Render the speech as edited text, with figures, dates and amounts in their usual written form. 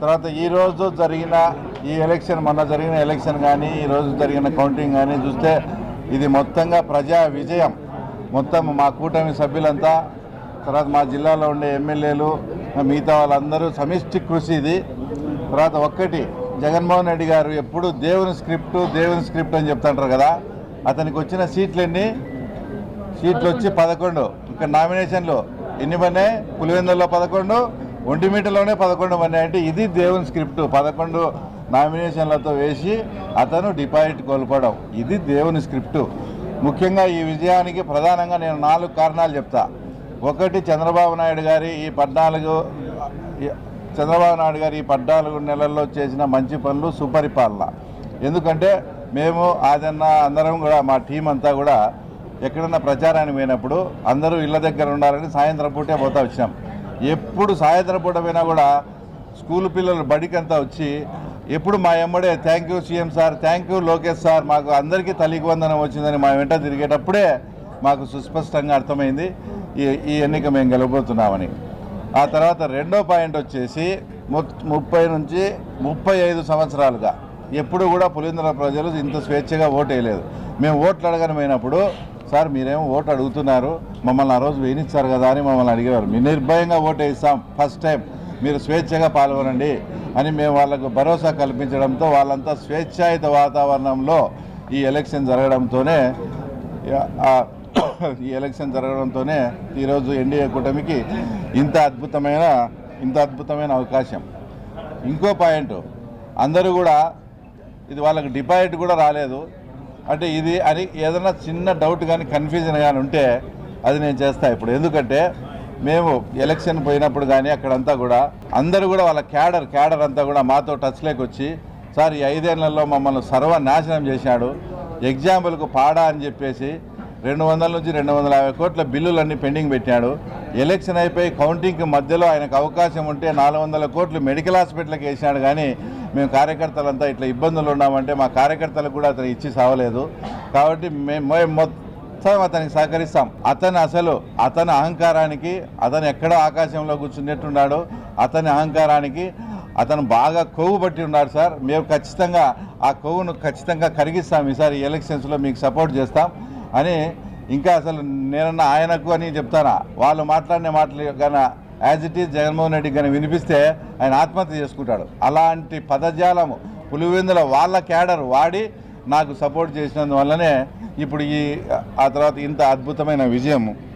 తర్వాత ఈ రోజు జరిగిన ఈ ఎలక్షన్ మొన్న జరిగిన ఎలక్షన్ కానీ ఈ రోజు జరిగిన కౌంటింగ్ కానీ చూస్తే ఇది మొత్తంగా ప్రజా విజయం. మొత్తం మా కూటమి సభ్యులంతా, తర్వాత మా జిల్లాలో ఉండే ఎమ్మెల్యేలు, మిగతా వాళ్ళందరూ సమిష్టి కృషి ఇది. తర్వాత ఒక్కటి, జగన్మోహన్ రెడ్డి గారు ఎప్పుడు దేవుని స్క్రిప్ట్ అని చెప్తుంటారు కదా, అతనికి వచ్చిన సీట్లు వచ్చి 11. ఇక్కడ నామినేషన్లు ఎన్ని పన్నాయి? పులివెందుల్లో 11, ఒంటిమిట్టలోనే 11 పన్నాయి. అంటే ఇది దేవుని స్క్రిప్ట్. 11 నామినేషన్లతో వేసి అతను డిపాజిట్ కోల్పోవడం, ఇది దేవుని స్క్రిప్టు. ముఖ్యంగా ఈ విజయానికి ప్రధానంగా నేను 4 కారణాలు చెప్తా. ఒకటి, చంద్రబాబు నాయుడు గారి ఈ 14 నెలల్లో చేసిన మంచి పనులు, సుపరిపాలన. ఎందుకంటే మేము అందరం కూడా, మా టీం అంతా కూడా ఎక్కడన్నా ప్రచారానికి పోయినప్పుడు అందరూ ఇళ్ళ దగ్గర ఉండాలని సాయంత్రం పూటే పోతా వచ్చినాం. ఎప్పుడు సాయంత్రం పూట పోయినా కూడా స్కూల్ పిల్లలు బడికంతా వచ్చి ఎప్పుడు మా ఎమ్మడే thank you CM sir, thank you Lokesh sir, మాకు అందరికీ తల్లికి వందనం వచ్చిందని మా వెంట తిరిగేటప్పుడే మాకు సుస్పష్టంగా అర్థమైంది ఈ ఎన్నిక మేము గెలవబోతున్నామని. ఆ తర్వాత రెండో పాయింట్ వచ్చేసి 30 నుంచి 35 సంవత్సరాలుగా ఎప్పుడు కూడా పులివెందుల ప్రజలు ఇంత స్వేచ్ఛగా ఓటు వేయలేదు. మేము ఓట్లు అడగని పోయినప్పుడు, సార్ మీరేమో ఓటు అడుగుతున్నారు, మమ్మల్ని ఆ రోజు వేయించారు కదా అని మమ్మల్ని అడిగేవారు. మీ నిర్భయంగా ఓటు వేస్తాం, ఫస్ట్ టైం మీరు స్వేచ్ఛగా పాల్గొనండి అని మేము వాళ్ళకు భరోసా కల్పించడంతో వాళ్ళంతా స్వేచ్ఛాయుత వాతావరణంలో ఈ ఎలక్షన్ జరగడంతోనే ఈరోజు ఎన్డీఏ కూటమికి ఇంత అద్భుతమైన అవకాశం. ఇంకో పాయింట్, అందరూ కూడా ఇది వాళ్ళకి డిపాజిట్ కూడా రాలేదు అంటే ఇది అని ఏదైనా చిన్న డౌట్ కానీ కన్ఫ్యూజన్ కానీ ఉంటే అది నేను చేస్తా ఇప్పుడు. ఎందుకంటే మేము ఎలక్షన్ పోయినప్పుడు కానీ అక్కడంతా కూడా అందరూ కూడా వాళ్ళ క్యాడర్ అంతా కూడా మాతో టచ్లోకి వచ్చి, సార్ ఈ 5 ఏళ్లలో మమ్మల్ని సర్వనాశనం చేశాడు, ఎగ్జాంపుల్కు పాడా అని చెప్పేసి 200 నుంచి 250 కోట్ల బిల్లులన్నీ పెండింగ్ పెట్టాడు. ఎలక్షన్ అయిపోయి కౌంటింగ్కి మధ్యలో ఆయనకు అవకాశం ఉంటే 400 కోట్లు మెడికల్ హాస్పిటల్కి వేసినాడు. కానీ మేము కార్యకర్తలంతా ఇట్లా ఇబ్బందులు ఉన్నామంటే మా కార్యకర్తలకు కూడా అతను ఇచ్చి సావలేదు. కాబట్టి మేము మొత్తం అతనికి సహకరిస్తాం. అతని అహంకారానికి, అతను ఎక్కడో ఆకాశంలో కూర్చున్నట్టున్నాడు, అతని అహంకారానికి అతను బాగా కొవ్వు పట్టి ఉన్నాడు సార్. మేము ఖచ్చితంగా ఆ కొవ్వును కరిగిస్తాం ఈసారి ఎలక్షన్స్లో, మీకు సపోర్ట్ చేస్తాం అని. ఇంకా అసలు నేనన్నా ఆయనకు అని చెప్తానా, వాళ్ళు మాట్లాడిన మాటలు కానీ యాజ్ ఇట్ ఈజ్ జగన్మోహన్ రెడ్డికి కానీ వినిపిస్తే ఆయన ఆత్మహత్య చేసుకుంటాడు. అలాంటి పదజాలము పులివెందుల వాళ్ళ క్యాడర్ వాడి నాకు సపోర్ట్ చేసినందువల్లనే ఇప్పుడు ఆ తర్వాత ఇంత అద్భుతమైన విజయము